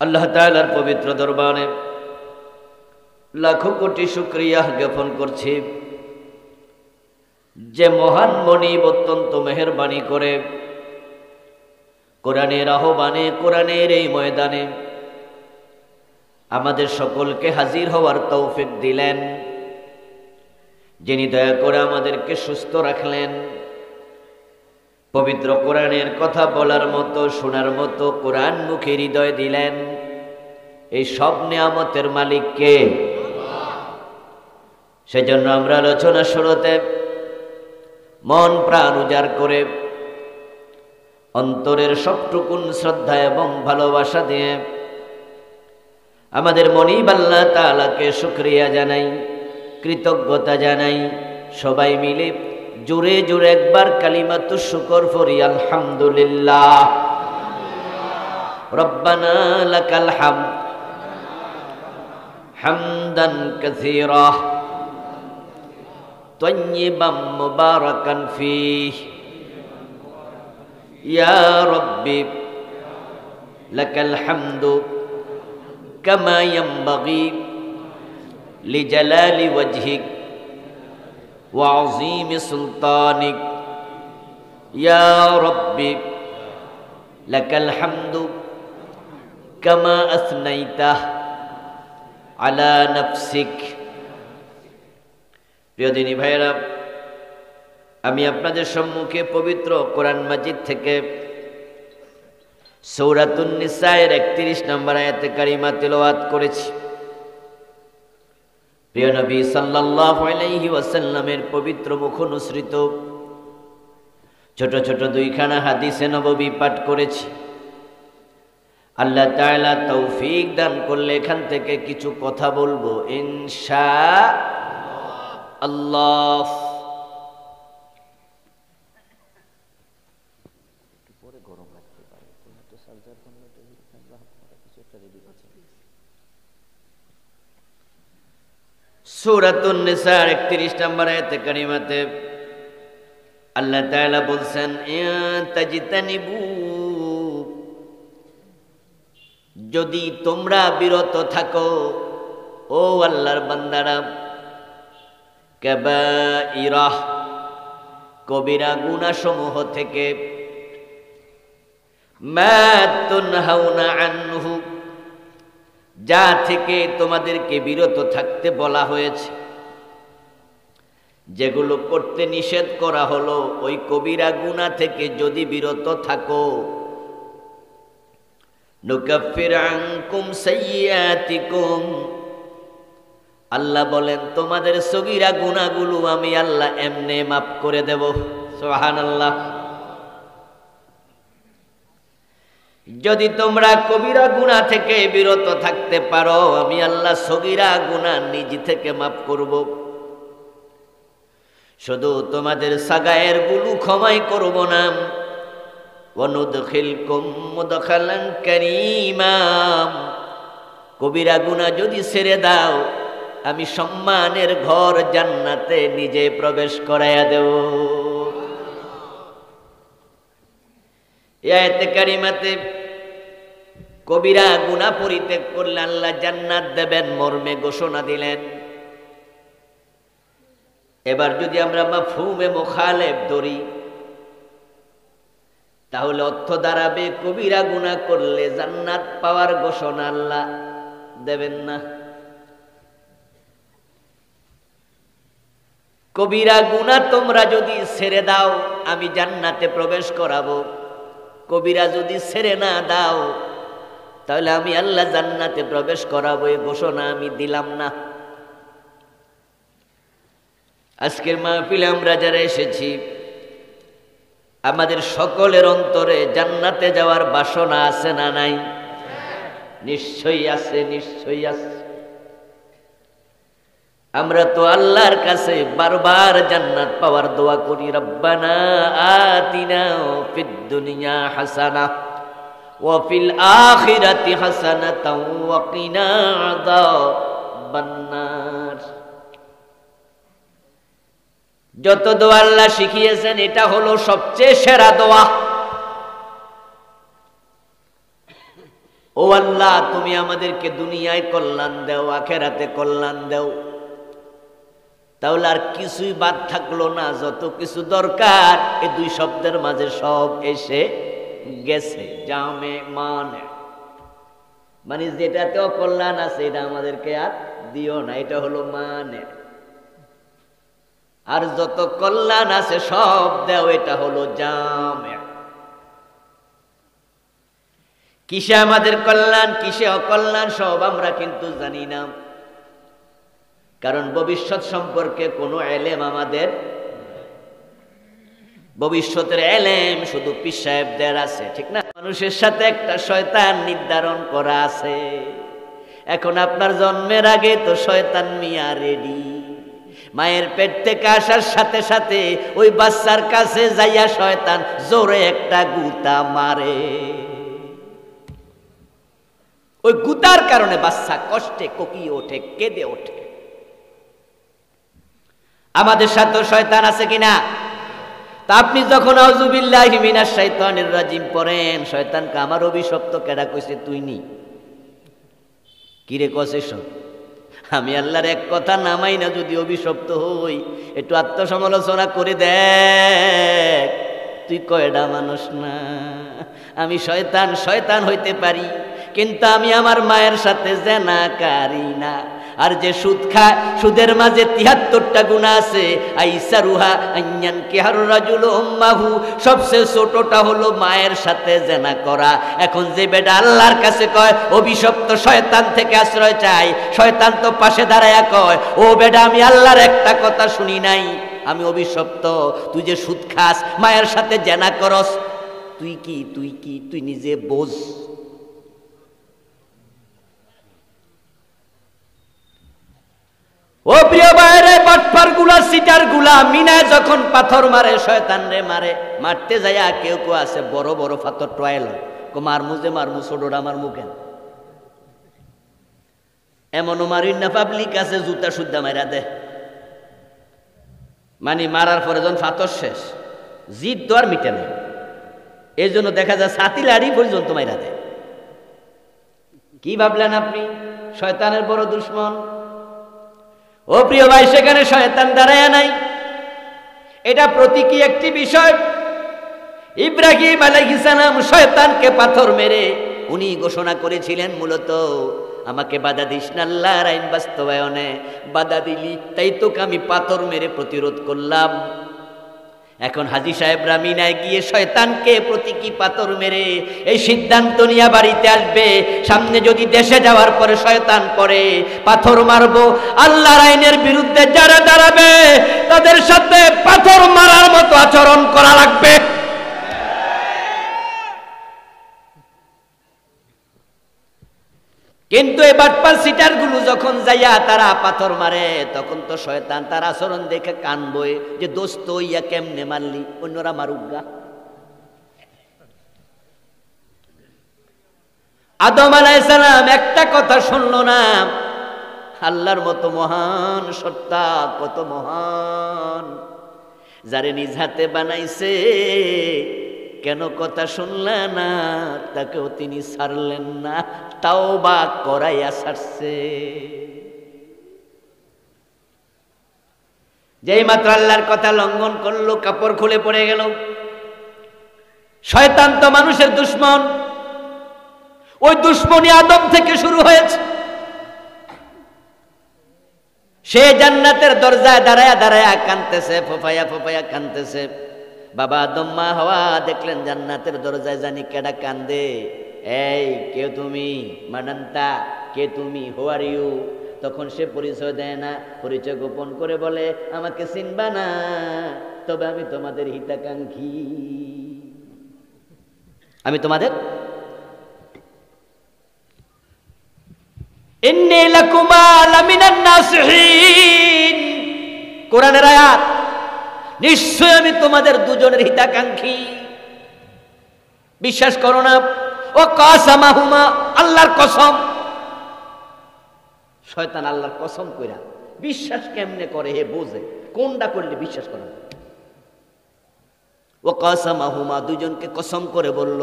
আল্লাহ তাআলার পবিত্র দরবারে লাখো কোটি শুকরিয়া জ্ঞাপন করছি যে মহান মনিব অত্যন্ত মেহেরবানি করে কোরআনের আহ্বানে, কোরআনের এই ময়দানে আমাদের সকলকে হাজির হওয়ার তৌফিক দিলেন, যিনি দয়া করে আমাদেরকে সুস্থ রাখলেন, পবিত্র কোরআনের কথা বলার মতো, শোনার মতো কোরআন মুখে হৃদয় দিলেন। এই সব নিয়ামতের মালিক কে? সেজন্য আমরা আলোচনা শুরুতে মন প্রাণ উজাড় করে অন্তরের সবটুকুন শ্রদ্ধা এবং ভালোবাসা দিয়ে আমাদের মনিব আল্লাহ তাআলাকে শুকরিয়া জানাই, কৃতজ্ঞতা জানাই। সবাই মিলে জোরে জোরে একবার কালিমাতুশ শুকর পড়ি, আলহামদুলিল্লাহ। রব্বানা লাকাল হামদ হামদান কাসীরা তাইয়্যিবাম মুবারাকান ফীহি ইয়া রাব্বি লাকাল হামদু কামা ইয়ানবাগি লিজালালি ওয়াজহিক ওয়া আযীমি সুলতানিক ইয়া রাব্বি লাকাল হামদু কামা আসনাইতা আলা নাফসিক। প্রিয় দিনী ভাইয়েরা, আমি আপনাদের সম্মুখে পবিত্র কোরআন মাজিদ থেকে সূরাতুন নিসায়ের 31 নম্বর আয়াতে কারিমা তিলাওয়াত করেছি। প্রিয় নবী সাল্লাল্লাহু আলাইহি ওয়াসাল্লামের পবিত্র মুখ অনুসৃত ছোট ছোট দুইখানা হাদিসে নববী পাঠ করেছি। আল্লাহ তাআলা তৌফিক দান করলে এখান থেকে কিছু কথা বলবো ইনশাআল্লাহ। সূরাতুন নিসার 31 নম্বর আয়াতে কারিমাতে আল্লাহ তাআলা বলছেন, তাজতানিবু, যদি তোমরা বিরত থাকো ও আল্লাহর বান্দারা, কাবাইরাহ, কবিরা গুনাহ সমূহ থেকে, মা তুনহাউনা আনহু, যা থেকে তোমাদেরকে বিরত থাকতে বলা হয়েছে, যেগুলো করতে নিষেধ করা হলো, ওই কবিরা গুনাহ থেকে যদি বিরত থাকো, নুকাফির আনকুম সাইয়্যাতিকুম, আল্লাহ বলেন তোমাদের সগীরা গুনাহগুলো আমি আল্লাহ এমনে মাফ করে দেব। সুবহানাল্লাহ। যদি তোমরা কবিরা গুনাহ থেকে বিরত থাকতে পারো, আমি আল্লাহ সগীরা গুনাহ নিজ থেকে মাফ করব। শুধু তোমাদের সাগায়ের গুলো ক্ষমাই করব না, ওয়ানুদখিলকুম মুদখালান কারীমা, কবিরা গুনাহ যদি ছেড়ে দাও, আমি সম্মানের ঘর জান্নাতে নিজে প্রবেশ করাইয়া দেব। এই আয়াতে কারিমাতে কবিরা গুনাহ পরিত্যাগ করলে আল্লাহ জান্নাত দেবেন মর্মে ঘোষণা দিলেন। এবার যদি আমরা মাফহুমে মুখালেফ ধরি, তাহলে অর্থ দাঁড়াবে কবিরা গুনাহ করলে জান্নাত পাওয়ার ঘোষণা আল্লাহ দেবেন না। কবিরা গুনাহ তোমরা যদি ছেড়ে দাও, আমি জান্নাতে প্রবেশ করাবো। কবিরা যদি ছেড়ে না দাও, তাহলে আমি আল্লাহ জান্নাতে প্রবেশ করাবো, এই ঘোষণা আমি দিলাম না। আজকের মাহফিলে আমরা যারা এসেছি, আমাদের সকলের অন্তরে জান্নাতে যাওয়ার বাসনা আছে না নাই? নিশ্চয়ই আছে, নিশ্চয়ই আছে। আমরা তো আল্লাহর কাছে বারবার জান্নাত পাওয়ার দোয়া করি, রব্বানা আতিনা ফিদ দুনিয়া হাসানা ওয়া ফিল আখিরাতি হাসানাতাও ওয়া কিনা আযাবান নার। যত দোয়া আল্লাহ শিখিয়েছেন, এটা হলো সবচেয়ে সেরা দোয়া। ও আল্লাহ, তুমি আমাদেরকে দুনিয়ায় কল্যাণ দাও, আখেরাতে কল্যাণ দাও। তাহলে আর কিছুই বাদ থাকলো না, যত কিছু দরকার এই দুই শব্দের মাঝে সব এসে গেছে। জামে মানে, মানে যেটাতে অকল্যাণ আছে এটা আমাদেরকে আর দিও না, এটা হলো মানে। আর যত কল্যাণ আছে সব দাও, এটা হলো জামে। কিসে আমাদের কল্যাণ, কিসে অকল্যাণ সব আমরা কিন্তু জানি না, কারণ ভবিষ্যৎ সম্পর্কে কোনো এলেম আমাদের, ভবিষ্যতের এলেম শুধু পীর সাহেবদের আছে, ঠিক না? মানুষের সাথে একটা শয়তান নির্ধারণ করা আছে। এখন আপনার জন্মের আগে তো শয়তান মিয়া রেডি। মায়ের পেট থেকে আসার সাথে সাথে ওই বাচ্চার কাছে যাইয়া শয়তান জোরে একটা গুতা মারে। ওই গুতার কারণে বাচ্চা কষ্টে কোকিয়ে ওঠে, কেঁদে ওঠে। আমাদের সাথে শয়তান আছে কিনা? তা আপনি যখন আউযুবিল্লাহি মিনাশ শাইতানির রাজিম পড়েন, শয়তানকে আমার অভিশপ্ত কেডা কইছে? তুই নি কিরে কসে সব? আমি আল্লাহর এক কথা নামাই না যদি অভিশপ্ত হই, একটু আত্মসমালোচনা করে দেখ, তুই কয়ডা মানুষ না? আমি শয়তান, শয়তান হইতে পারি, কিন্তু আমি আমার মায়ের সাথে জেনাকারী না। আর যে সুদ খায়, সুদের মাঝে ৭৩টা গুনাহ আছে। আইসারুহা আইয়ান কিহার রাজুল উম্মাহু, সবচেয়ে ছোটটা হলো মায়ের সাথে জেনা করা। এখন যে বেটা আল্লাহর কাছে কয় অভিশপ্ত শয়তান থেকে আশ্রয় চাই, শয়তান তো পাশে দাঁড়ায়া কয়, ও বেটা আমি আল্লাহর একটা কথা শুনি নাই, আমি অভিশপ্ত। তুই যে সুদ খাস, মায়ের সাথে জেনা করস, তুই কি তুই নিজে বোঝ। ও প্রিয় ভাইরে, বাটপার গুলা, সিটার গুলা মিনায় যখন পাথর মারে, শয়তান রে মারে, মারতে যাইয়া কেউ কেউ আছে বড় বড় পাথর টয়েল, মারমু যে মারমু, ছোটরা মারমু কেন? এমনও মারিন না, পাবলিক আছে জুতা সুদ্ধা মারা দে, মানে মারার পরে যখন পাথর শেষ, জিদ তো আর মিটে নেই, এই জন্য দেখা যায় ছাতি লাড়ি পর্যন্ত মাইরা দেয়। কি ভাবলেন আপনি শয়তানের বড় দুশ্মন? ও প্রিয় ভাই, সেখানে শয়তান দাঁড়ায় নাই, এটা প্রতীকী একটি বিষয়। ইব্রাহিম আলাইহিস সালাম শয়তানকে পাথর মেরে উনি ঘোষণা করেছিলেন, মূলত আমাকে বাধা দিস না আল্লাহর আইন বাস্তবায়নে, বাধা দিলি তাই তোকে আমি পাথর মেরে প্রতিরোধ করলাম। এখন হাজী সাহেবরা মিনায় গিয়ে শয়তানকে প্রতীকী পাথর মেরে এই সিদ্ধান্ত নিয়ে বাড়িতে আসবে, সামনে যদি দেশে যাওয়ার পরে শয়তান পড়ে পাথর মারবো, আল্লাহর আইনের বিরুদ্ধে যারা দাঁড়াবে তাদের সাথে পাথর মারার মতো আচরণ করা লাগবে। কিন্তু এই বাটপার সিটার গুলো যখন যাইয়া তারা পাথর মারে, তখন তো শয়তান তার আচরণ দেখে কান বয়ে যে দোস্ত ইয়া কেমনে মারলি, অন্যরা মারুক গা। আদম আলাইহিস সালাম একটা কথা শুনলো না, আল্লাহর মতো মহান সত্তা, কত মহান, যারে নিজ হাতে বানাইছে, কেন কথা শুনলা না? তাকেও তিনি ছাড়লেন না, তাওবা করাইয়া ছাড়ছে। যেই মাত্র আল্লাহর কথা লঙ্ঘন করলো, কাপড় খুলে পড়ে গেল। শয়তান তো মানুষের দুশ্মন, ওই দুশ্মনী আদম থেকে শুরু হয়েছে। সে জান্নাতের দরজায় দাঁড়ায়া দাঁড়ায়া কাঁদতেছে, ফোফায়া ফোফায়া কাঁদতেছে। বাবা আদম মা হাওয়া দেখলেন জান্নাতের দরজায় জানি কেডা কান্দে। এই কে তুমি? মানান্তা, কে তুমি? হু আর ইউ? তখন সে পরিচয় দেয় না, পরিচয় গোপন করে বলে আমাকে চিনবা না, তবে আমি তোমাদের হিতাকাঙ্ক্ষী, আমি তোমাদের ইন্নী লাকুমা লামিনান নাসিহিন, কোরআনের আয়াত, নিশ্চয় আমি তোমাদের দুজনের হিতাকাঙ্ক্ষী। বিশ্বাস করো না? ও কাসামাহুমা, আল্লাহর কসম। শয়তান আল্লাহর কসম কইরা বিশ্বাস কেমনে করে হে বোঝে, কোনটা করলে বিশ্বাস করে। ও কাসামাহুমা, দুজনকে কসম করে বলল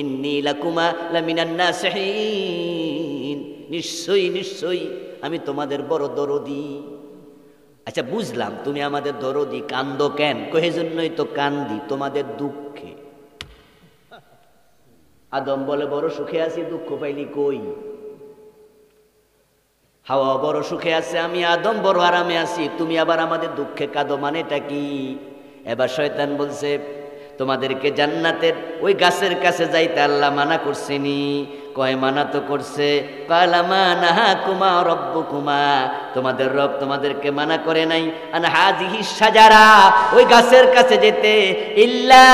ইন্নী লাকুমা লামিনান নাসিহিন, নিশ্চয়ই নিশ্চয়ই আমি তোমাদের বড় দরদি। আচ্ছা বুঝলাম তুমি আমাদের দরদি, কান্দো কেন? কহে জন্যই তো কান্দি, তোমাদের দুঃখে। আদম বলে বড় সুখে আছি, দুঃখ পাইলি কই? হাওয়া বড় সুখে আছে, আমি আদম বড় আরামে আছি, তুমি আবার আমাদের দুঃখে কাঁদো, মানেটা কি? এবার শয়তান বলছে তোমাদেরকে জান্নাতের ওই গাছের কাছে যাইতে আল্লাহ মানা করছেনি। কয় মানা তো করছে। কালা মা নাহাকুমা রব্বুকুমা, তোমাদের রব তোমাদেরকে মানা করে নাই আন হাযিহি শাজারা, ওই গাছের কাছে যেতে, ইল্লা,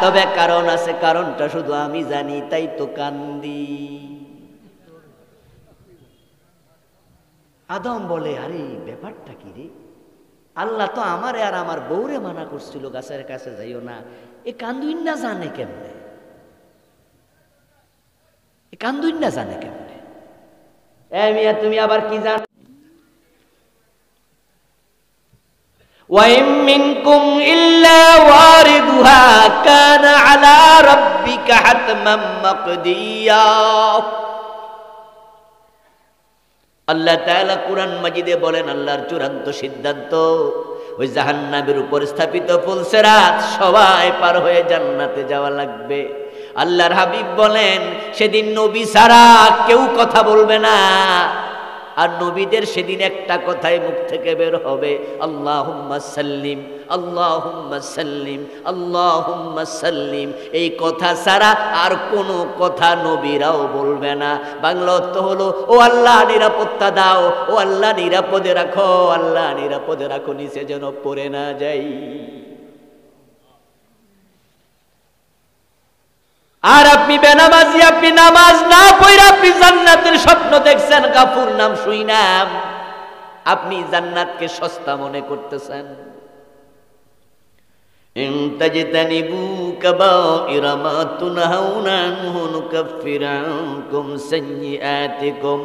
তবে কারণ আছে, কারণটা শুধু আমি জানি, তাই তো কান্দি। আদম বলে আরে ব্যাপারটা কি রে, আল্লাহ তো আমারে আর আমার বউরে মানা করছিল গাছের কাছে যাইও না, এ কান্দুইন না জানে কেমনে? এ কান্দুইন না জানে কেমনে? এ মিয়া তুমি আবার কি জান? ওয়াইম মিনকুম ইল্লা ওয়ারিদুহা কানা আলা রাব্বিকা হাতমান মাকদিয়া। আল্লাহ তাআলা কুরআন মাজিদে বলেন আল্লাহর চূড়ান্ত সিদ্ধান্ত ওই জাহান্নামের উপর স্থাপিত পুলসিরাত, সবাই পার হয়ে জান্নাতে যাওয়া লাগবে। আল্লাহর হাবিব বলেন সেদিন নবী ছাড়া কেউ কথা বলবে না, আর নবীদের সেদিন একটা কথাই মুখ থেকে বের হবে, আল্লাহুম্মা সাল্লিম, আল্লাহুম্মা সাল্লিম, আল্লাহুম্মা সাল্লিম। এই কথা ছাড়া আর কোনো কথা নবীরাও বলবে না। বাংলা অর্থ হলো, ও আল্লাহ নিরাপত্তা দাও, ও আল্লাহ নিরাপদে রাখো, আল্লাহ নিরাপদে রাখো, নিচে যেন পড়ে না যাই। আর আপনি বেনামাজি, আপনি নামাজ না পড়ে আপনি জান্নাতের স্বপ্ন দেখছেন, গাফুর নাম শুই নাম, আপনি জান্নাতকে সস্তা মনে করতেছেন। ইন তাজতানিবু কাবাইরা মা তুনহাউনা আনহু নুকাফির আনকুম সাইয়্যাতিকুম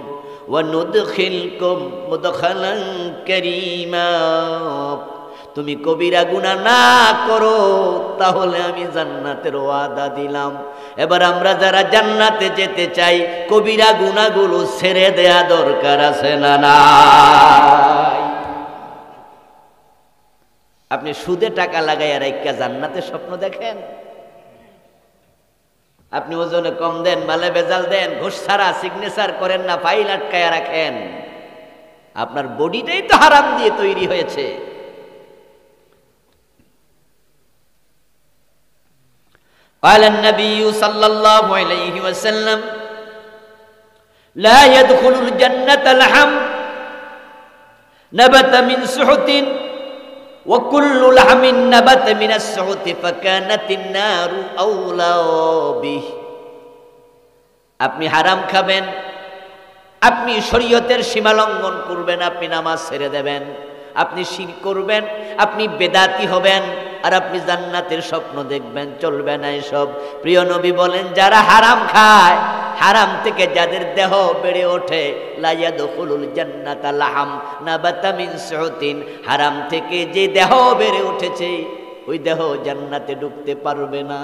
ওয়া নুদখিলকুম মুদখালান কারীমা। তুমি কবিরা গুনাহ না করো, তাহলে আমি জান্নাতের ওয়াদা দিলাম। এবার আমরা যারা জান্নাতে যেতে চাই, কবিরা গুনাহগুলো ছেড়ে দেয়া দরকার আছে না নাই? আপনি সুদে টাকা লাগাইয়া রাইখা জান্নাতের স্বপ্ন দেখেন? আপনি ওজনে কম দেন, মালে ভেজাল দেন, ঘুষ ছাড়া সিগনেচার করেন না, ফাইল আটকায়া রাখেন, আপনার বডিটাই তো হারাম দিয়ে তৈরি হয়েছে। قال النبي صلى الله عليه وسلم لا يدخل الجنة لحم نبت من سحت وكل لحم نبت من السحت فكانت النار أولى به। আপনি হারাম খাবেন, আপনি শরীয়তের সীমা লঙ্ঘন করবেন, আপনি নামাজ ছেড়ে দেবেন, আপনি শিরক করবেন, আপনি বেদাতি হবেন, আর আপনি জান্নাতের স্বপ্ন দেখবেন, চলবে না এসব। প্রিয় নবী বলেন যারা হারাম খায়, হারাম থেকে যাদের দেহ বেড়ে ওঠে, লা ইয়াদখুলুল জান্নাতা লাহাম নাবাতা মিন সুহতিন, হারাম থেকে যে দেহ বেড়ে উঠেছে ওই দেহ জান্নাতে ঢুকতে পারবে না।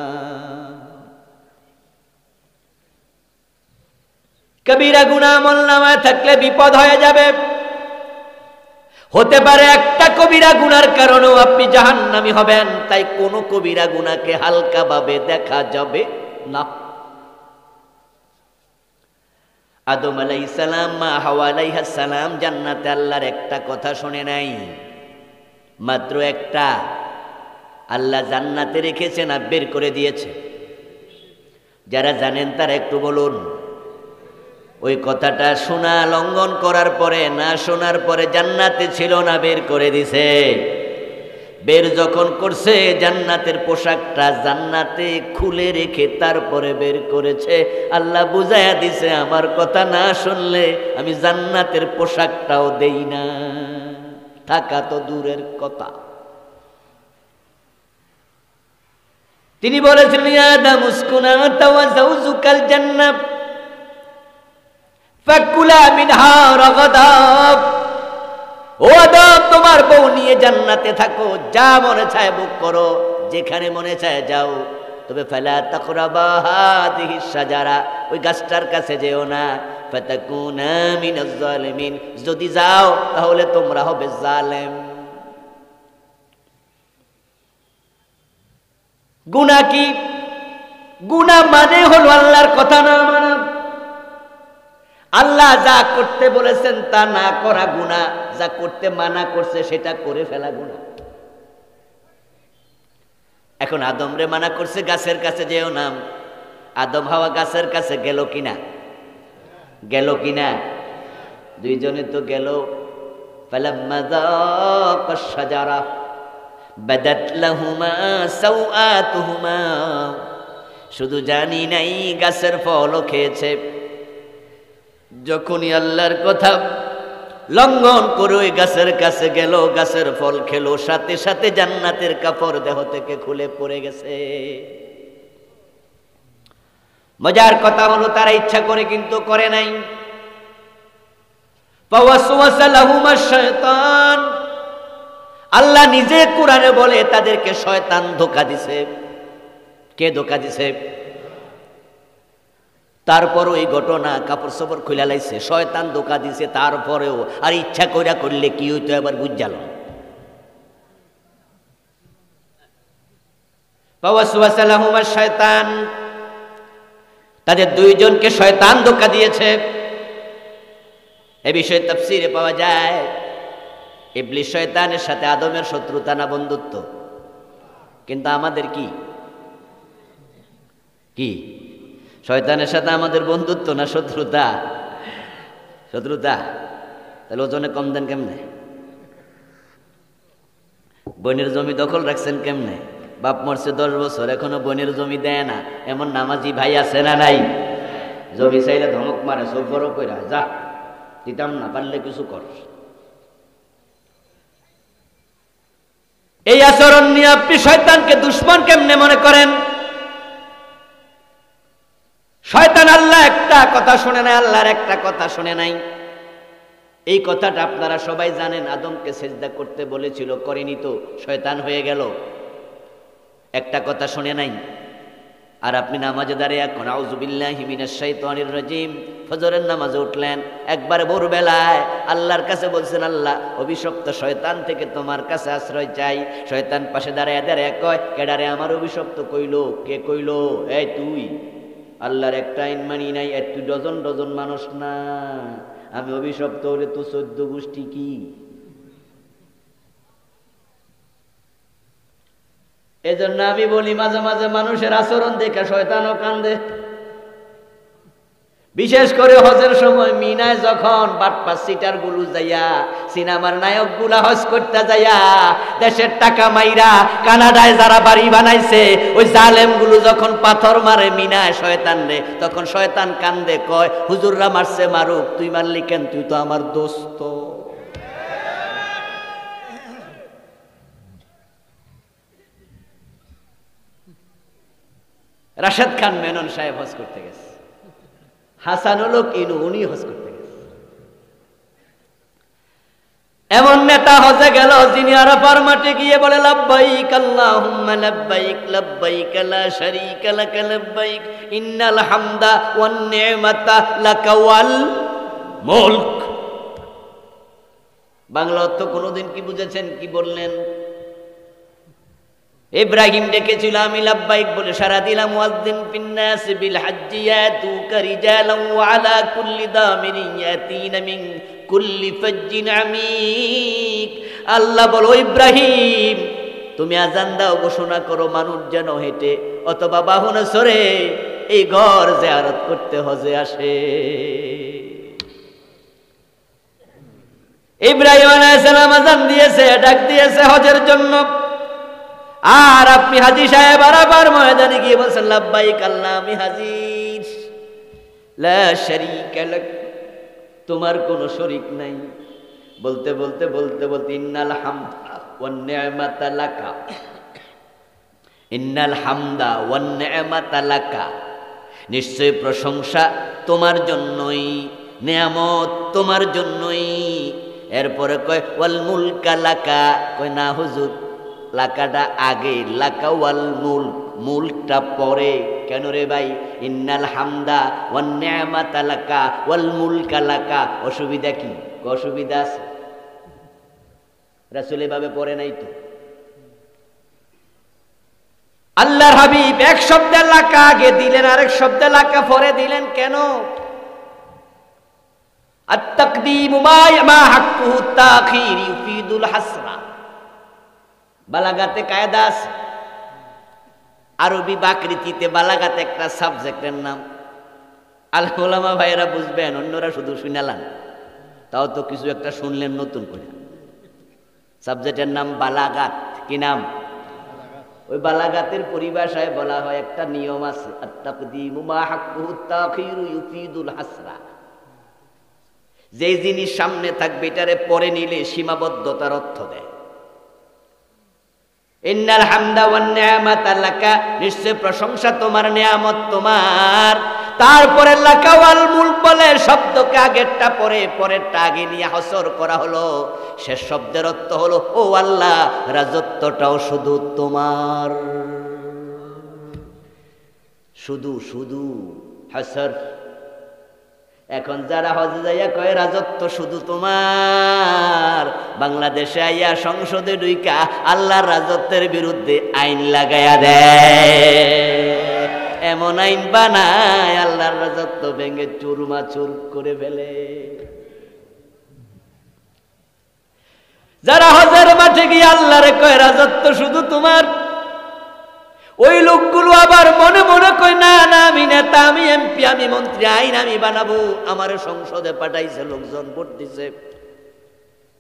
কবিরা গুনাহ আমলনামায় থাকলে বিপদ হয়ে যাবে। হতে পারে একটা কবিরা গুনার কারণেও আপনি জাহান্নামী হবেন, তাই কোন কবিরা গুনাহকে হালকা ভাবে দেখা যাবে না। আদম আলাইহিস সালাম, মা হাওয়া আলাইহিস সালাম জান্নাতে আল্লাহর একটা কথা শুনে নাই, মাত্র একটা। আল্লাহ জান্নাতে রেখেছে না বের করে দিয়েছে? যারা জানেন তারা একটু বলুন। ওই কথাটা শোনা লঙ্ঘন করার পরে, না শোনার পরে জান্নাতে ছিল না বের করে দিছে? বের যখন করছে, জান্নাতের পোশাকটা জান্নাতে খুলে রেখে তারপরে বের করেছে। আল্লাহ বুঝাইয়া দিছে আমার কথা না শুনলে আমি জান্নাতের পোশাকটাও দেই না। থাকা তো দূরের কথা। তিনি বলেছিলেন ইয়া আদম উসকুন আনতা ওয়া যাওজুকাল জান্নাহ ফাকুলা মিনহা রাগাদা। ও আদম, তোমার বউ নিয়ে জান্নাতে থাকো, যা মনে চায় ভোগ করো, যেখানে মনে চায় যাও, তবে ফালা তাকরাবা হাযিহি শাজারা, ওই গাছটার কাছে যেও না। ফাতাকুনা মিনাজ জালিমিন, যদি যাও তাহলে তোমরা হবে জালেম। গুনাহ কি? গুনাহ মানে হলো আল্লাহর কথা না মানা। আল্লাহ যা করতে বলেছেন তা না করা গুনাহ, যা করতে মানা করছে সেটা করে ফেলা গুনাহ। এখন আদম রে মানা করছে গাছের কাছে যেও না, আদম হাওয়া গাছের কাছে গেল কিনা? গেল কিনা? দুইজনে তো গেল। ফালাম্মা যাকাশ শাজারা বাদাত লাহুমা সাওআতুহুমা, শুধু জানি নাই গাছের ফলও খেয়েছে। যখনই আল্লাহর কথা লঙ্ঘন করে ওই গাছের কাছে গেল, গাছের ফল খেলো, সাথে সাথে জান্নাতের কাপড় দেহ থেকে খুলে পড়ে গেছে। মজার কথা হলো তারা ইচ্ছা করে কিন্তু করে নাই। ফাওয়াসওয়াসা লাহুমাশ শায়তান, আল্লাহ নিজে কোরআনে বলে তাদেরকে শয়তান ধোঁকা দিছে। কে ধোঁকা দিছে? তারপর ওই ঘটনা কাপড় চোপড় খুলে লাইছে, শয়তান ধোঁকা দিছে। তারপরেও আর ইচ্ছা কইরা করলে কি হইতো এবার বুঝাল। ফাওয়াসওয়াসা লাহুমাশ শায়তান, তাদের দুইজনকে শয়তান ধোঁকা দিয়েছে। এ বিষয়ে তাফসীরে পাওয়া যায় ইবলিস শয়তানের সাথে আদমের শত্রুতা না বন্ধুত্ব? কিন্তু আমাদের কি কি শয়তানের সাথে আমাদের বন্ধুত্ব না শত্রুতা? শত্রুতা। তাহলে ওজনে কম দেন কেমনে? বোনের জমি দখল রাখছেন কেমনে? বাপ মরছে 10 বছর এখনো বোনের জমি দেয় না, এমন নামাজি ভাই আছে না নাই? জমি চাইলে ধমক মারে, সব বড় কইরা যা দিতাম না, পারলে কিছু কর। এই আচরণ নিয়ে আপনি শয়তানকে দুশ্মন কেমনে মনে করেন? শয়তান আল্লাহ একটা কথা শুনে নাই, আল্লাহর একটা কথা শুনে নাই। এই কথাটা আপনারা সবাই জানেন। আদমকে সিজদা করতে বলেছিল, করেনি তো, শয়তান হয়ে গেল। একটা কথা শুনে নাই। আর আপনি নামাজে দাঁড়িয়ে এখন আউযু বিল্লাহি মিনাশ শাইতানির রাজিম, ফজরের নামাজে উঠলেন, একবার ভোরবেলায় আল্লাহর কাছে বলছেন, আল্লাহ অভিশপ্ত শয়তান থেকে তোমার কাছে আশ্রয় চাই। শয়তান পাশে দাঁড়ায় দাঁড়ায় কয়, কেডারে আমার অভিশপ্ত কইলো? কে কইলো? এই তুই। আল্লাহর একটা আইন মানি নাই, তুই ডজন ডজন মানুষ না, আমি অভিশপ্ত হলে তো 14 গোষ্ঠী কি? এজন্য আমি বলি মাঝে মাঝে মানুষের আচরণ দেখে শয়তানও কান্দে। বিশেষ করে হজের সময় মিনায় যখন বাটপাস সিটার গুলো যাইয়া, সিনেমার নায়ক গুলা হজ করতে যাইয়া দেশের টাকা মাইরা কানাডায় যারা বাড়ি বানাইছে, ওই জালেম গুলো যখন পাথর মারে মিনায় শয়তান রে, তখন শয়তান কান্দে, কয় হুজুররা মারছে মারুক, তুই মারলি কেন? তুই তো আমার দোস্ত। রাশেদ খান মেনন সাহেব হজ করতে গেছে, হাসানুল কিনু উনি হজ করতে গেছে। এমন নেতা হজে গেল যিনি আরাফার মাঠে গিয়ে বলে, লাব্বাইক আল্লাহুম্মা লাব্বাইক, লাব্বাইক লা শারীকা লাক লাব্বাইক, ইন্নাল হামদা ওয়ান নি'মাতা লাকা ওয়াল মুলক। বাংলা অর্থ কোনদিন কি বুঝেছেন? কি বললেন? ইব্রাহিম ডেকেছিল আমি লাব্বাইক বলে সারা দিলাম, মুয়াজ্জিন ফিন্নাস বিল হজ্জি ইয়াতুকা রিজালান ওয়া আলা কুল্লি দামিরিন ইয়াতিনা মিন কুল্লি ফাজ্জিন আমিক। আল্লাহ বলো, ইব্রাহিম তুমি আজান দাও, ঘোষণা করো মানুষ যেন হেঁটে অথবা বাহনে চড়ে এই ঘর জিয়ারত করতে হজে আসে। ইব্রাহিম আলাইহিস সালাম আজান দিয়েছে, ডাক দিয়েছে হজের জন্য। আর আপনি হাজী সাহেব আরাফার ময়দানে গিয়ে বলছেন, লাব্বাইক আল্লাহ আমি হাজির, লা শারীকা লাক, তোমার কোনো শরীক নাই। বলতে বলতে বলতে বলতে ইন্নাল হামদা ওয়ান নি'মাতা লাকা, ইন্নাল হামদা ওয়ান নি'মাতা লাকা, নিশ্চয় প্রশংসা তোমার জন্যই, নিয়ামত তোমার জন্যই। এরপরে কয় ওয়াল মুলকা লাকা, কয় না হুজুর লাকাটা আগে, লাকা ওয়াল মুলক, মুলকটা পরে কেন রে ভাই? ইন্নাল হামদা ওয়ান নি'মাতা লাকা ওয়াল মুলকা লাকা। অসুবিধা কি? অসুবিধা আছে, রাসূল এভাবে পড়ে নাই তো। আল্লাহর হাবিব এক শব্দে লাকা আগে দিলেন, আরেক শব্দে লাকা পরে দিলেন কেন? আত-তাকদীমু মা হাক্কুহু তাখির ইউফিদুল হাসরা। বালাগাতে কায়দা আছে, আরবি বাকৃতিতে বালাগাতে একটা সাবজেক্টের নাম। আল উলামা ভাইরা বুঝবেন, অন্যরা শুধু শুনালাম, তাও তো কিছু একটা শুনলেন নতুন করে। সাবজেক্টের নাম বালাগাত। কি নাম? ওই বালাগাতের পরিভাষায় বলা হয় একটা নিয়ম আছে, আত-তাকদীমু মা হাক্কুহু তাখির ইউফিদুল হাসরা। যে জিনিস সামনে থাকবে এটারে পরে নিলে সীমাবদ্ধতার অর্থ দেয়। ইন্নাল হামদা ওয়ান নি'মাতা লাকা, নিশ্চয় প্রশংসা তোমার, নিয়ামত তোমার। তারপরে লাকা ওয়াল মুলক বলে শব্দকে আগেরটা পরে পরেরটা আগে নিয়ে হসর করা হলো। শেষ শব্দের অর্থ হলো ও আল্লাহ, রাজত্বটাও শুধু তোমার। শুধু শুধু হাসর। এখন যারা হজে যাইয়া কয় রাজত্ব শুধু তোমার, বাংলাদেশে আইয়া সংসদে ঢুইকা আল্লাহর রাজত্বের বিরুদ্ধে আইন লাগাইয়া দেয়। এমন আইন বানায় আল্লাহর রাজত্ব ভেঙে চুরমাচুর করে ফেলে। যারা হজের মাঠে গিয়ে আল্লাহরে কয় রাজত্ব শুধু তোমার, ওই লোকগুলো আবার মনে মনে কয় না না, আমি নেতা, আমি এমপি, আমি মন্ত্রী, আইন আমি বানাবো। আমার সংসদে পাঠাইছে লোকজন, ভোট দিছে,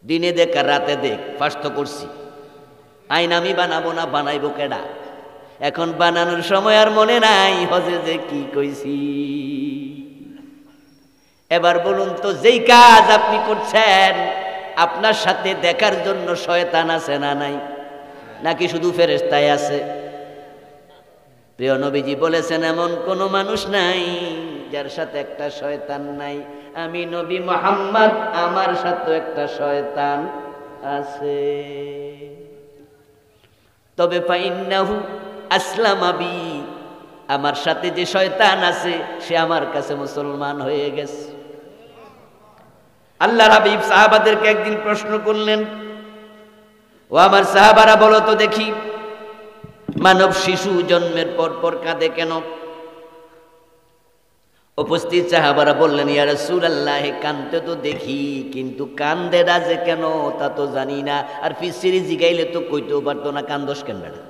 দিনে দেখ আর রাতে দেখ, ফাঁস তো করছি। আইন আমি বানাবো না, বানাইবো কেডা? এখন বানানোর সময় আর মনে নাই হজে যে কি কইছি। এবার বলুন তো, যেই কাজ আপনি করছেন আপনার সাথে দেখার জন্য শয়তান আছে না নাই? নাকি শুধু ফেরেশতাই আছে? প্রিয় নবীজি বলেছেন, এমন কোন মানুষ নাই যার সাথে একটা শয়তান নাই। আমি নবী মুহাম্মদ, আমার সাথে একটা শয়তান আছে। তবে ফাইন্নাহু আসলামা বি, আমার সাথে যে শয়তান আছে সে আমার কাছে মুসলমান হয়ে গেছে। আল্লাহর হাবিব সাহাবাদেরকে একদিন প্রশ্ন করলেন, ও আমার সাহাবারা বলো তো দেখি, মানব শিশু জন্মের পর পর কাঁদে কেন? উপস্থিত সাহাবারা বললেন, ইয়া রাসূলুল্লাহ, কাঁদতে তো দেখি, কিন্তু কান্দে না যে কেন তা তো জানি না। আর ফিসিরি জিগাইলে তো কইতেও পারতো না, কান্দোস কেন বেটা?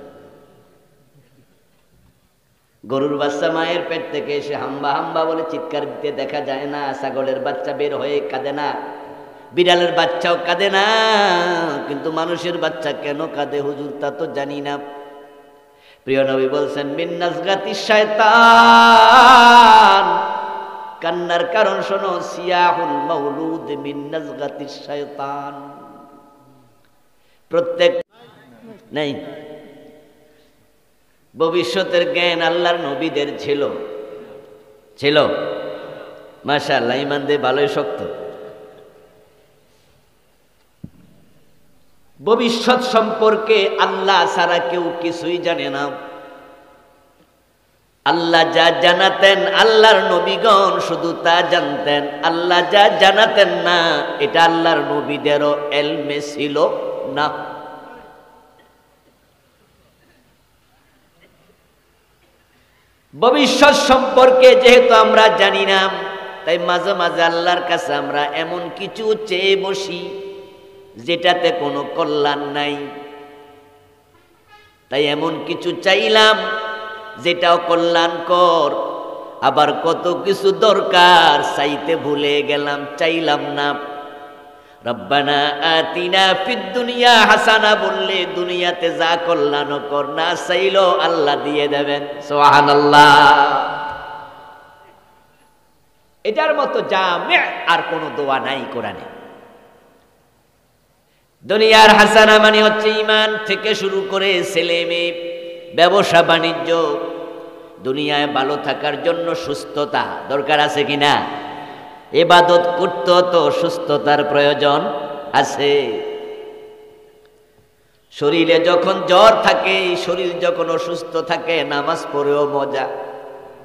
গরুর বাচ্চা মায়ের পেট থেকে এসে হাম্বা হাম্বা বলে চিৎকার দিতে দেখা যায় না? ছাগলের বাচ্চা বের হয়ে কাঁদে না? বিড়ালের বাচ্চাও কাঁদে না? কিন্তু মানুষের বাচ্চা কেন কাঁদে হুজুর তা তো জানি না। প্রিয় নবী বলছেন, মিন নাজগাতিশ শায়তান, কান্নার কারণ শোনো, সিয়াহুল মাউলুদ মিন নাজগাতিশ শায়তান। প্রত্যেক নাই ভবিষ্যতের জ্ঞান আল্লাহর নবীদের ছিল ছিল। মাশাআল্লাহ, ঈমান দিয়ে ভালোই শক্ত। ভবিষ্যৎ সম্পর্কে আল্লাহ ছাড়া কেউ কিছুই জানে না। আল্লাহ যা জানাতেন আল্লাহর নবীগণ শুধু তা জানতেন। আল্লাহ যা জানাতেন না এটা আল্লাহর নবীদেরও এলমে ছিল না। ভবিষ্যৎ সম্পর্কে যেহেতু আমরা জানি না, তাই মাঝে মাঝে আল্লাহর কাছে আমরা এমন কিছু চেয়ে বসি যেটাতে কোনো কল্যাণ নাই। তাই এমন কিছু চাইলাম যেটাও কল্যাণকর, আবার কত কিছু দরকার চাইতে ভুলে গেলাম, চাইলাম না। রব্বানা আতিনা ফিদ দুনিয়া হাসানা বললে দুনিয়াতে যা কল্যাণকর না চাইলেও আল্লাহ দিয়ে দেবেন। সুবহানাল্লাহ। এটার মতো জামি' আর কোনো দোয়া নাই কোরআনে। দুনিয়ার হাসানা মানে হচ্ছে ঈমান থেকে শুরু করে ছেলে মেয়ে, ব্যবসা বাণিজ্য। দুনিয়ায় ভালো থাকার জন্য সুস্থতা দরকার আছে কিনা? ইবাদত করতে তো সুস্থতার প্রয়োজন আছে। শরীরে যখন জ্বর থাকে, শরীর যখন অসুস্থ থাকে, নামাজ পড়েও মজা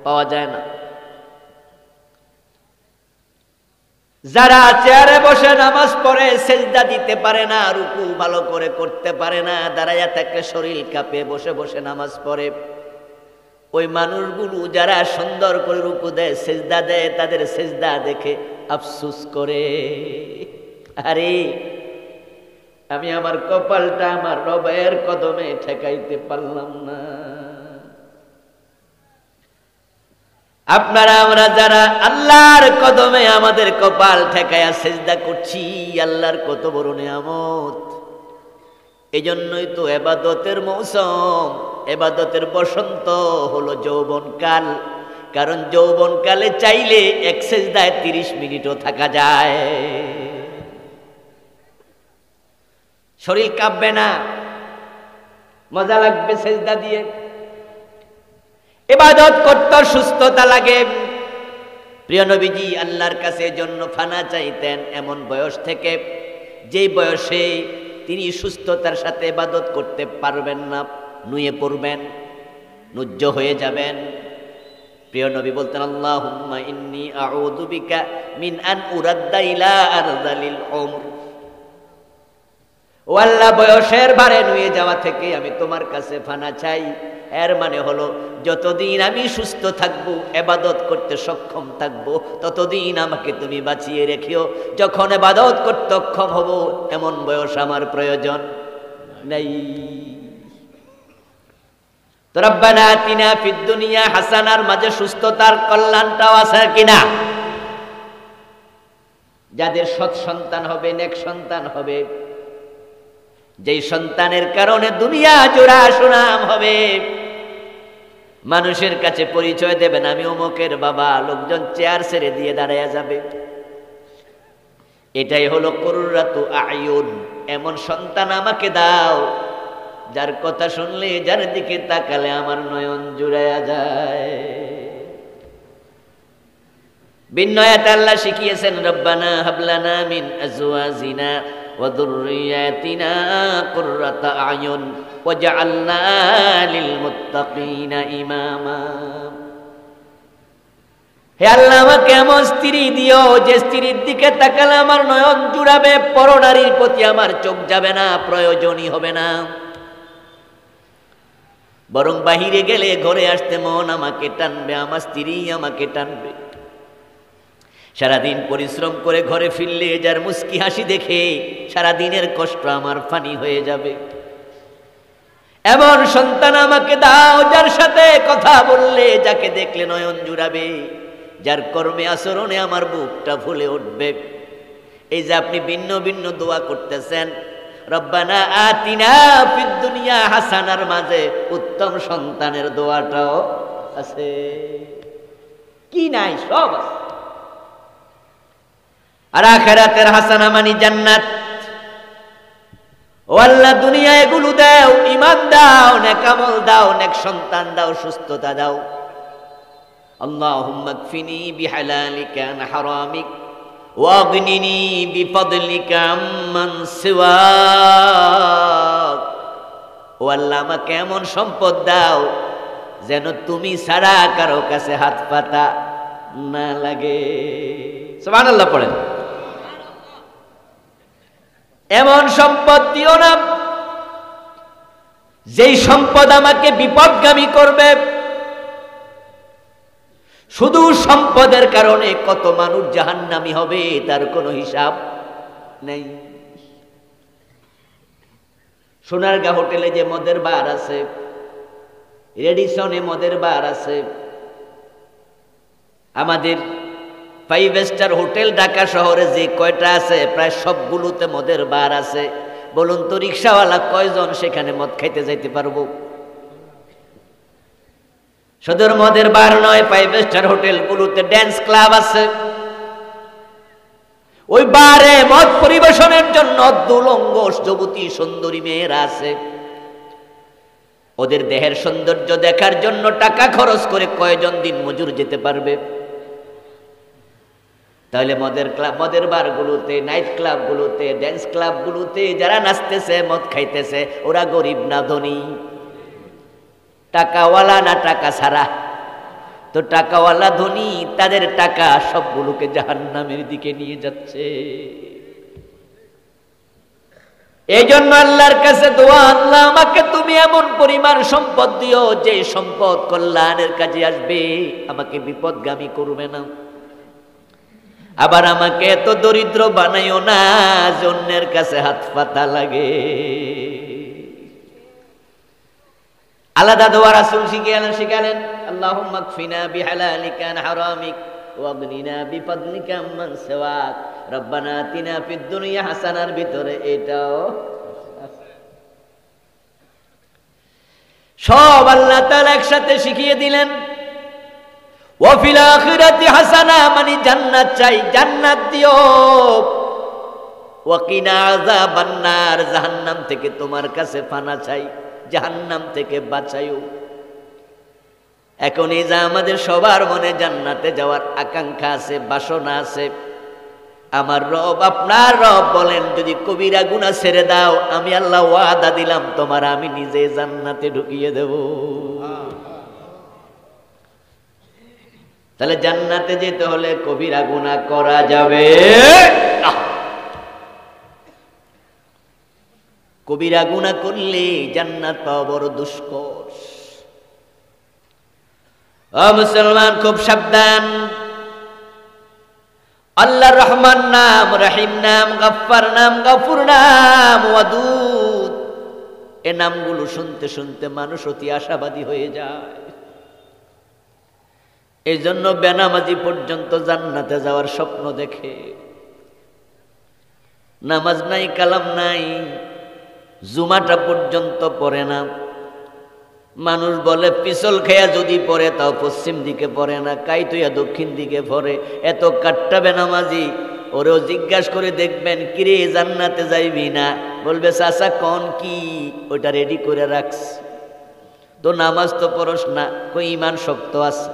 পাওয়া যায় না। যারা চেয়ারে বসে নামাজ পড়ে সেজদা দিতে পারে না, রুকু ভালো করে করতে পারে না, দাঁড়াইয়া থাকলে শরীর কাঁপে, বসে বসে নামাজ পড়ে, ওই মানুষগুলো যারা সুন্দর করে রুকু দেয়, সেজদা দেয়, তাদের সেজদা দেখে আফসোস করে, আরে আমি আমার কপালটা আমার রবের কদমে ঠেকাইতে পারলাম না। আপনারা আমরা যারা আল্লাহর কদমে আমাদের কপাল ঠেকায়া সেজদা করছি, আল্লাহর কত বড় নিয়ামত। এই জন্যই তো ইবাদতের মৌসুম, ইবাদতের বসন্ত হলো যৌবনকাল। কারণ যৌবনকালে চাইলে এক সেজদায় 30 মিনিটও থাকা যায়, শরীর কাঁপবে না, মজা লাগবে সেজদা দিয়ে। ইবাদত করতে সুস্থতা লাগে। প্রিয় নবীজি আল্লাহর কাছে জন্য ফানা চাইতেন এমন বয়স থেকে, যেই বয়সে তিনি সুস্থতার সাথে ইবাদত করতে পারবেন না, নুয়ে পড়বেন, নুজ্জ হয়ে যাবেন। প্রিয় নবী বলতেন, আল্লাহুম্মা ইন্নী আউযু বিকা মিন আন উরাদ্দা ইলা আরযালিল উমর। ও আল্লাহ, বয়সের ভারে নুয়ে যাওয়া থেকে আমি তোমার কাছে ফানা চাই। এর মানে হলো যতদিন আমি সুস্থ থাকবো, ইবাদত করতে সক্ষম থাকবো, ততদিন আমাকে তুমি বাঁচিয়ে রেখিও। যখন ইবাদত করতে অক্ষম হব, এমন বয়স আমার প্রয়োজন নাই। তো রব্বানা আতিনা ফিদ দুনিয়া হাসানার মাঝে সুস্থতার কল্যাণটাও আছে কিনা? যাদের সৎ সন্তান হবে, নেক সন্তান হবে, যেই সন্তানের কারণে দুনিয়া জোড়া সুনাম হবে, মানুষের কাছে পরিচয় দেবেন আমি অমুকের বাবা, লোকজন চেয়ার ছেড়ে দিয়ে দাঁড়ায়া যাবে। এটাই হলো কুররাতু আয়ুন। এমন সন্তান আমাকে দাও যার কথা শুনলে, যার দিকে তাকালে আমার নয়ন জুড়ায়া যায়। বিনয়াত আল্লাহ শিখিয়েছেন, রব্বানা হাবলানা মিন আজওয়াজিনা ওয়া যুররিয়াতিনা কুররাতা আয়ুন ওয়াজআলনা লিল মুত্তাকিনা ইমামা। হে আল্লাহ, আমাকে এমন স্ত্রী দিও যে স্ত্রীর দিকে তাকালে আমার নয়ন জুড়াবে, পরনারীর প্রতি আমার চোখ যাবে না, প্রয়োজনই হবে না, বরং বাহিরে গেলে ঘরে আসতে মন আমাকে টানবে, আমার স্ত্রী আমাকে টানবে। সারাদিন পরিশ্রম করে ঘরে ফিরলে যার মুস্কি হাসি দেখে সারাদিনের কষ্ট আমার ফানি হয়ে যাবে। এমন সন্তান আমাকে দাও যার সাথে কথা বললে, যাকে দেখলে নয়ন জুড়াবে, যার কর্মে আচরণে আমার বুকটা ফুলে উঠবে। এই যে আপনি ভিন্ন ভিন্ন দোয়া করতেছেন, রব্বানা আতিনা ফিদ দুনিয়া হাসানার মাঝে উত্তম সন্তানের দোয়াটাও আছে কি নাই? সব আছে। আর আখিরাতের হাসানা মানে জান্নাত। ও আল্লাহ, দুনিয়া এগুলো দাও, ঈমান দাও, নেক আমল দাও, নেক সন্তান দাও, সুস্থতা দাও। আল্লাহুম্মা কফিনি বিহালালিকা আন হারামিক ওয়াগনিনি বিফদলিকা আম্মান সিওয়াক। ও আল্লাহ, আমাকে এমন সম্পদ দাও যেন তুমি ছাড়া কারো কাছে হাত পাতা না লাগে। সুবহানাল্লাহ পড়েন। এমন সম্পদ দিও না যেই সম্পদ আমাকে বিপদগামী করবে। শুধু সম্পদের কারণে কত মানুষ জাহান্নামী হবে তার কোনো হিসাব নেই। সোনারগাঁ হোটেলে যে মদের বার আছে, রেডিসনে মদের বার আছে, আমাদের 5 স্টার হোটেল ঢাকা শহরে যে কয়টা আছে প্রায় সবগুলোতে মদের বার আছে। বলুন তো রিক্সাওয়ালা কয়জন সেখানে মদ খাইতে যাইতে পারবো? শুধু মদের বার নয়, 5 স্টার হোটেলগুলোতে ড্যান্স ক্লাব আছে। ওই বারে মদ পরিবেশনের জন্য দুলঙ্গ যুবতী সুন্দরী মেয়েরা আছে। ওদের দেহের সৌন্দর্য দেখার জন্য টাকা খরচ করে কয়জন দিন মজুর যেতে পারবে? তাহলে মদের বারগুলোতে, নাইট ক্লাবগুলোতে, ড্যান্স ক্লাবগুলোতে যারা নাচতেছে, মদ খাইতেছে, ওরা গরিব না ধনী? টাকাওয়ালা না টাকা ছাড়া? তো টাকাওয়ালা ধনী, তাদের টাকা সবগুলোকে জাহান্নামের দিকে নিয়ে যাচ্ছে। এই জন্য আল্লাহর কাছে দোয়া, আল্লাহ আমাকে তুমি এমন পরিমাণ সম্পদ দিও যে সম্পদ কল্যাণের কাজে আসবে, আমাকে বিপদগামী করবে না। আবার আমাকে এত দরিদ্র বানাইও না যে অন্যের কাছে হাত পাতা লাগে। আলাদা দোয়া রাসূল শিখালেন, আল্লাহুম্মা কফিনা বিহালালিকা আন হারামিক ওয়াগনিনা বিফদলিকা আম্মান সিওয়াক, রব্বানা আতিনা ফিদ দুনিয়া হাসানার ভিতরে এটাও সব আল্লাহ তাআলা একসাথে শিখিয়ে দিলেন। ওয়া ফিল আখিরাতি হাসানা, মানে জান্নাত চাই, জান্নাত দিও। ওয়া কিনা আযাবান নার, জাহান্নাম থেকে তোমার কাছে পানা চাই, জাহান্নাম থেকে বাঁচাইও। এখন এই যে আমাদের সবার মনে জান্নাতে যাওয়ার আকাঙ্ক্ষা আছে, বাসনা আছে, আমার রব, আপনার রব বলেন, যদি কবিরা গুনাহ ছেড়ে দাও, আমি আল্লাহ ওয়াদা দিলাম তোমার আমি নিজে জান্নাতে ঢুকিয়ে দেব। তাহলে জান্নাতে যেতে হলে কবিরা গুনাহ করা যাবে না। কবিরা গুনাহ করলে জান্নাত পাওয়া বড় দুষ্কর। ও মুসলমান, খুব সাবধান। আল্লাহর রহমান নাম, রহিম নাম, গফফার নাম, গফুর নাম, ওয়াদুদ, এ নামগুলো শুনতে শুনতে মানুষ অতি আশাবাদী হয়ে যায়। এই জন্য বেনামাজি পর্যন্ত জান্নাতে যাওয়ার স্বপ্ন দেখে। নামাজ নাই, কালাম নাই, জুমাটা পর্যন্ত পড়ে না। মানুষ বলে পিছল খেয়া যদি পড়ে তাও পশ্চিম দিকে পড়ে না, কাইতুইয়া দক্ষিণ দিকে পড়ে। এত কাট্টা বেনামাজি, ওরেও জিজ্ঞাসা করে দেখবেন, কিরে জান্নাতে যাইবি না? বলবে চাচা কোন কি, ওটা রেডি করে রাখছি। তো নামাজ তো পড়স না, কই ইমান শক্ত আছে।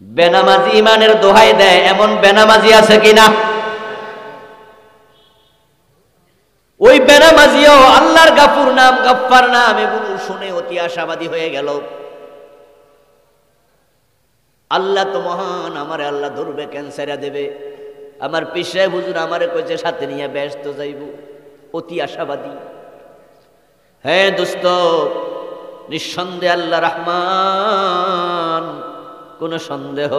বেনামাজি ইমানের দোহাই দেয়, এমন বেনামাজি আছে কিনা? ওই বেনামাজিও আল্লাহর গাফুর নাম, গফফার নাম এগুলো শুনে অতি আশাবাদী হয়ে গেল। আল্লাহ তো মহান, আমারে আল্লাহ ধরবে, ক্যান্সারে দেবে। আমার পীর সাহেব হুজুর আমারে কইছে সাথে নিয়ে ব্যস্ত যাইব, অতি আশাবাদী। হ্যাঁ দোস্ত, নিঃসন্দেহে আল্লাহ রহমান, কোন সন্দেহ?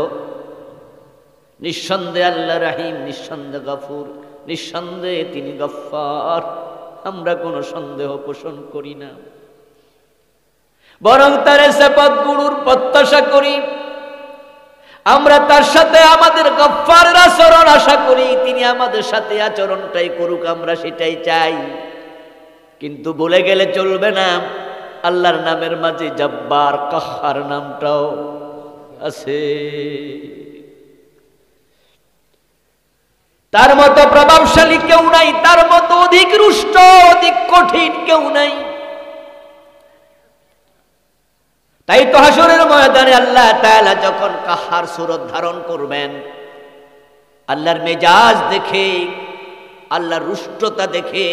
নিঃসন্দেহে আল্লাহ রহিম, নিঃসন্দেহে গফুর, নিঃসন্দেহে তিনি গফফার। আমরা কোনো সন্দেহ পোষণ করি না, বরং তার সিফাত গুলোর প্রত্যাশা করি। আমরা তার সাথে আমাদের গফফারের আচরণ আশা করি, তিনি আমাদের সাথে আচরণটাই করুক, আমরা সেটাই চাই। কিন্তু বলে গেলে চলবে না, আল্লাহর নামের মাঝে জব্বার, কাহ্হার নামটাও আছে। তার মতো প্রভাবশালী কেউ নাই, তার মতো অধিক রুষ্ট, অধিক কঠিন কেউ নাই। তাই তো হাসরের ময়দানে আল্লাহ তাআলা যখন কাহার সুরত ধারণ করবেন, আল্লাহর মেজাজ দেখে, আল্লাহর রুষ্টতা দেখে,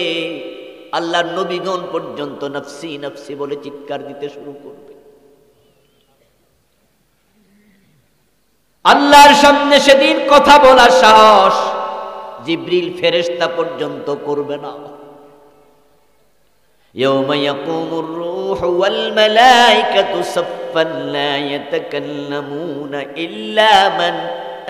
আল্লাহর নবীগণ পর্যন্ত নফসি নফসি বলে চিৎকার দিতে শুরু করবে। আল্লাহর সামনে সেদিন কথা বলার সাহস জিবরিল ফেরেশতা পর্যন্ত করবে না। ইয়াউমা ইয়াকুমুর রূহু ওয়াল মালাইকাতু সাফফান লা ইয়াতাকাল্লামুনা ইল্লা মান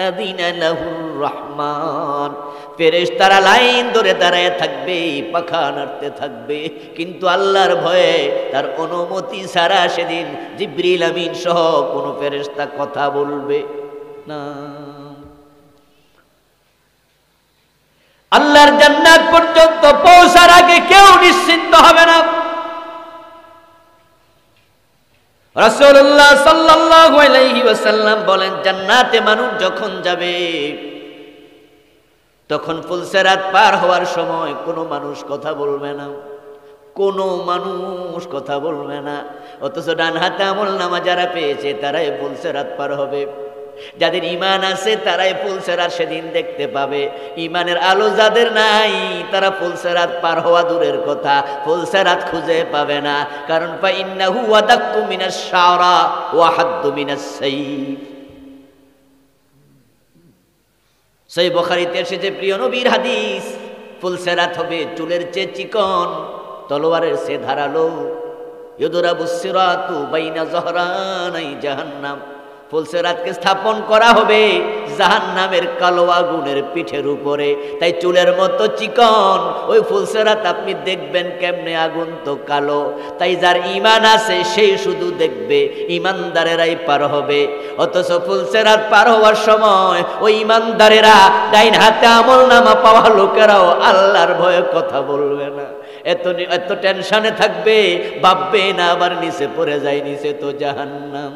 আযিনা লাহুর রহমান। ফেরেশতারা লাইন ধরে দাঁড়ায় থাকবে, পাখা নাড়তে থাকবে, কিন্তু আল্লাহর ভয়ে তার অনুমতি ছাড়া সেদিন জিবরিল আমিন সহ কোনো ফেরেশতা কথা বলবে না। আল্লাহর জান্নাত পর্যন্ত পৌঁছার আগে কেউ নিশ্চিন্ত হবে না। রাসূলুল্লাহ সাল্লাল্লাহু আলাইহি ওয়াসাল্লাম বলেন, জান্নাতে মানুষ যখন যাবে তখন ফুলসিরাত পার হওয়ার সময় কোনো মানুষ কথা বলবে না, কোনো মানুষ কথা বলবে না। অথচ ডান হাতে আমলনামা যারা পেয়েছে তারাই ফুলসিরাত পার হবে। যাদের ঈমান আছে তারাই ফুলসেরাত সেদিন দেখতে পাবে। ঈমানের আলো যাদের নাই তারা ফুলসেরাত পার হওয়া দূরের কথা, ফুলসেরাত খুঁজে পাবে না। কারণ ফাইন্নাহু ওয়াদাক্কু মিনাশ শাওরা ওয়া হাদ্দু মিনাস সাইফ। সহিহ বুখারীতে এসেছে প্রিয় নবীর হাদিস, ফুলসেরাত হবে চুলের চেয়ে চিকন, তলোয়ারের চেয়ে ধারালো। ইউদরাবুস সিরাতু বাইনা যহরানাই জাহান্নাম, ফুলসেরাতকে স্থাপন করা হবে জাহান্নামের কালো আগুনের পিঠের উপরে। তাই চুলের মতো চিকন ওই ফুলসেরাত আপনি দেখবেন কেমনে, আগুন তো কালো। তাই যার ঈমান আছে সেই শুধু দেখবে, ঈমানদারেরাই পার হবে। অথচ ফুলসেরাত পার হওয়ার সময় ওই ঈমানদারেরা ডাইন হাতে আমলনামা পাওয়া লোকেরাও আল্লাহর ভয়ে কথা বলবে না, এত টেনশনে থাকবে, ভাববে না আবার নিচে পড়ে যায়, নিচে তো জাহান্নাম।